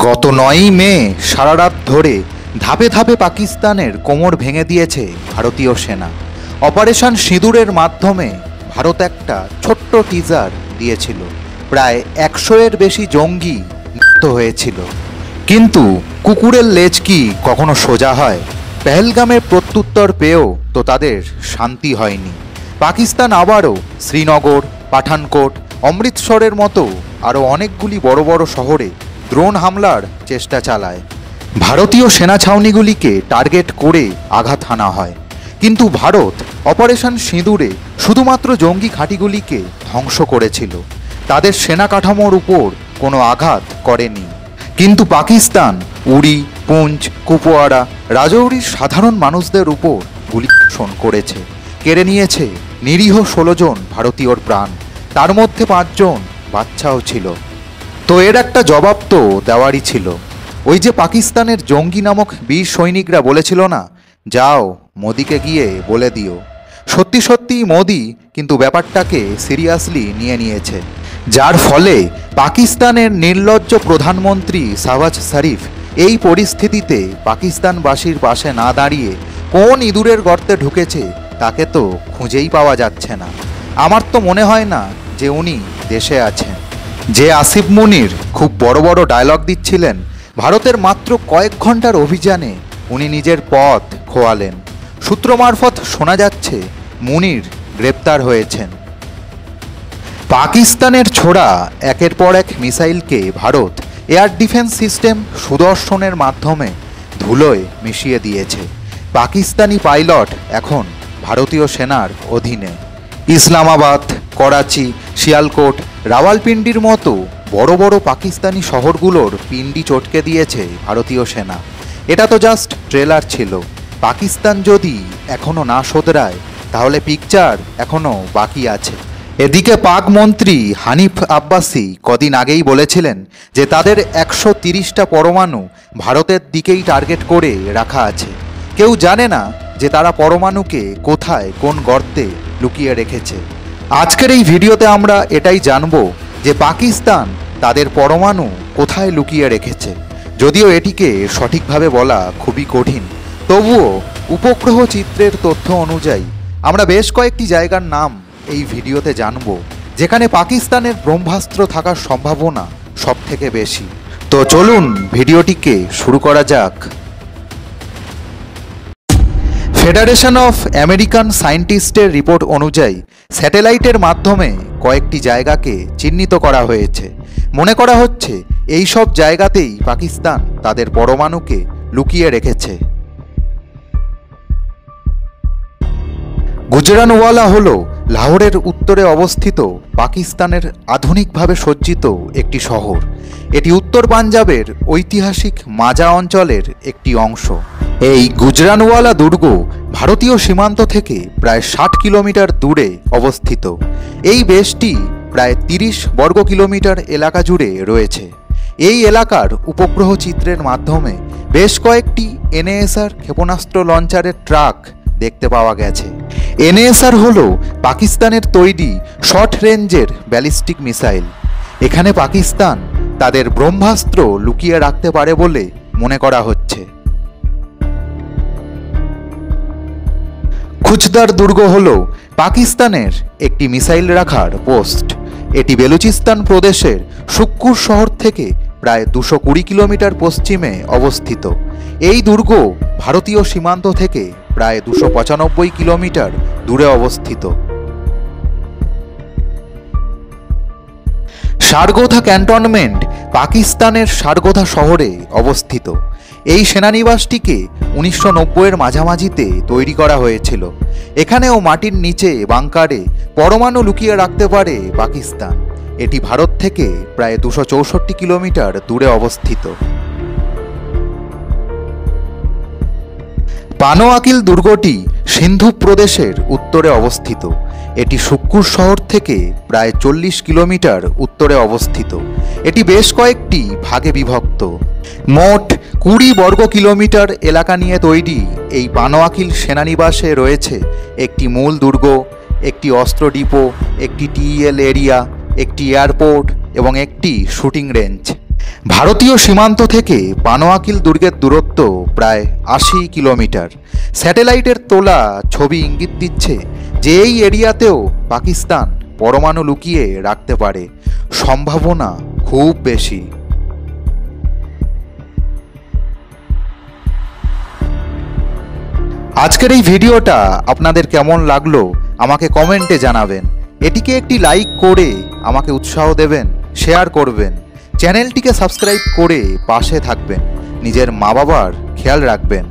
গত ৯ই মে সারা রাত ধরে ধাপে ধাপে পাকিস্তানের কোমর ভেঙে দিয়েছে ভারতীয় সেনা। অপারেশন সিঁদুরের মাধ্যমে ভারত একটা ছোট্ট টিজার দিয়েছিল। প্রায় ১০০-এর বেশি জঙ্গি মুক্ত হয়েছিল। কিন্তু কুকুরের লেজ কি কখনো সোজা হয়? পেহেলগামের প্রত্যুত্তর পেয়েও তো তাদের শান্তি হয়নি। পাকিস্তান আবারও শ্রীনগর, পাঠানকোট, অমৃতসরের মতো আরও অনেকগুলি বড় বড় শহরে ড্রোন হামলার চেষ্টা চালায়। ভারতীয় সেনা ছাউনিগুলিকে টার্গেট করে আঘাত হানা হয়। কিন্তু ভারত অপারেশন সিঁদুরে শুধুমাত্র জঙ্গি ঘাঁটিগুলিকে ধ্বংস করেছিল, তাদের সেনা কাঠামোর উপর কোনো আঘাত করেনি। কিন্তু পাকিস্তান উরি, পুঞ্চ, কুপওয়ারা, রাজৌরির সাধারণ মানুষদের উপর গুলিবর্ষণ করেছে, কেড়ে নিয়েছে নিরীহ ১৬ জন ভারতীয়র প্রাণ, তার মধ্যে ৫ জন বাচ্চাও ছিল। তো এর একটা জবাব তো দেওয়ারই ছিল। ওই যে পাকিস্তানের জঙ্গি নামক বীর সৈনিকরা বলেছিল না, যাও মোদিকে গিয়ে বলে দিও। সত্যি সত্যিই মোদি কিন্তু ব্যাপারটাকে সিরিয়াসলি নিয়ে নিয়েছে, যার ফলে পাকিস্তানের নির্লজ্জ প্রধানমন্ত্রী শাহবাজ শরীফ এই পরিস্থিতিতে পাকিস্তানবাসীর পাশে না দাঁড়িয়ে কোন ইঁদুরের গর্তে ঢুকেছে তাকে তো খুঁজেই পাওয়া যাচ্ছে না। আমার তো মনে হয় না যে উনি দেশে আছেন। যে আসিফ মুনির খুব বড় বড় ডায়লগ দিচ্ছিলেন, ভারতের মাত্র কয়েক ঘন্টার অভিযানে উনি নিজের পথ খোয়ালেন। সূত্র মারফত শোনা যাচ্ছে মুনির গ্রেপ্তার হয়েছেন। পাকিস্তানের ছোড়া একের পর এক মিসাইলকে ভারত এয়ার ডিফেন্স সিস্টেম সুদর্শনের মাধ্যমে ধুলোয় মিশিয়ে দিয়েছে। পাকিস্তানি পাইলট এখন ভারতীয় সেনার অধীনে। ইসলামাবাদ, করাচি, শিয়ালকোট, রাওয়ালপিন্ডির মতো বড় বড় পাকিস্তানি শহরগুলোর পিন্ডি চটকে দিয়েছে ভারতীয় সেনা। এটা তো জাস্ট ট্রেলার ছিল। পাকিস্তান যদি এখনও না শোধরায় তাহলে পিকচার এখনও বাকি আছে। এদিকে পাক মন্ত্রী হানিফ আব্বাসি কদিন আগেই বলেছিলেন যে তাদের ১৩০টা পরমাণু ভারতের দিকেই টার্গেট করে রাখা আছে। কেউ জানে না যে তারা পরমাণুকে কোথায়, কোন গর্তে লুকিয়ে রেখেছে। আজকের এই ভিডিওতে আমরা এটাই জানব যে পাকিস্তান তাদের পরমাণু কোথায় লুকিয়ে রেখেছে। যদিও এটিকে সঠিকভাবে বলা খুবই কঠিন, তবুও উপগ্রহ চিত্রের তথ্য অনুযায়ী আমরা বেশ কয়েকটি জায়গার নাম এই ভিডিওতে জানব যেখানে পাকিস্তানের ব্রহ্মাস্ত্র থাকার সম্ভাবনা সব থেকে বেশি। তো চলুন ভিডিওটিকে শুরু করা যাক। ফেডারেশন অফ আমেরিকান সায়েন্টিস্টের রিপোর্ট অনুযায়ী স্যাটেলাইটের মাধ্যমে কয়েকটি জায়গাকে চিহ্নিত করা হয়েছে। মনে করা হচ্ছে এই সব জায়গাতেই পাকিস্তান তাদের পরমাণুকে লুকিয়ে রেখেছে। গুজরানওয়ালা হল লাহোরের উত্তরে অবস্থিত পাকিস্তানের আধুনিকভাবে সজ্জিত একটি শহর। এটি উত্তর পাঞ্জাবের ঐতিহাসিক মাজা অঞ্চলের একটি অংশ। এই গুজরানওয়ালা দুর্গ ভারতীয় সীমান্ত থেকে প্রায় ৬০ কিলোমিটার দূরে অবস্থিত। এই বেসটি প্রায় ৩০ বর্গ কিলোমিটার এলাকা জুড়ে রয়েছে। এই এলাকার উপগ্রহ চিত্রের মাধ্যমে বেশ কয়েকটি এনএএসআর ক্ষেপণাস্ত্র লঞ্চারের ট্রাক দেখতে পাওয়া গেছে। এনএএসআর হল পাকিস্তানের তৈরি শর্ট রেঞ্জের ব্যালিস্টিক মিসাইল। এখানে পাকিস্তান তাদের ব্রহ্মাস্ত্র লুকিয়ে রাখতে পারে বলে মনে করা হচ্ছে। খুচদার দুর্গ হল পাকিস্তানের একটি মিসাইল রাখার পোস্ট। এটি বেলুচিস্তান প্রদেশের শুক্কুর শহর থেকে প্রায় ২২০ কিলোমিটার পশ্চিমে অবস্থিত। এই দুর্গ ভারতীয় সীমান্ত থেকে প্রায় ২৯৫ কিলোমিটার দূরে অবস্থিত। সারগোধা ক্যান্টনমেন্ট পাকিস্তানের সারগোধা শহরে অবস্থিত। এই সেনানিবাসটিকে ১৯৯০-এর মাঝামাঝিতে তৈরি করা হয়েছিল। এখানেও মাটির নিচে বাংকারে পরমাণু লুকিয়ে রাখতে পারে পাকিস্তান। এটি ভারত থেকে প্রায় ২৬৪ কিলোমিটার দূরে অবস্থিত। পানোয়াকিল দুর্গটি সিন্ধু প্রদেশের উত্তরে অবস্থিত। এটি শুক্কুর শহর থেকে প্রায় ৪০ কিলোমিটার উত্তরে অবস্থিত। এটি বেশ কয়েকটি ভাগে বিভক্ত। মোট ২০ বর্গ কিলোমিটার এলাকা নিয়ে তৈরি এই পানোয়াকিল সেনানিবাসে রয়েছে একটি মূল দুর্গ, একটি অস্ত্র ডিপো, একটি টিএল এরিয়া, একটি এয়ারপোর্ট এবং একটি শুটিং রেঞ্জ। ভারতীয় সীমান্ত থেকে পানোয়াকিল দুর্গের দূরত্ব প্রায় ৮০ কিলোমিটার। স্যাটেলাইটের তোলা ছবি ইঙ্গিত দিচ্ছে যে এই এরিয়াতেও পাকিস্তান পরমাণু লুকিয়ে রাখতে পারে। সম্ভাবনা খুব বেশি। আজকের এই ভিডিওটা আপনাদের কেমন লাগলো আমাকে কমেন্টে জানাবেন। এটিকে একটি লাইক করে আমাকে উৎসাহ দেবেন, শেয়ার করবেন, চ্যানেলটিকে সাবস্ক্রাইব করে পাশে থাকবেন। নিজের মা বাবার খেয়াল রাখবেন।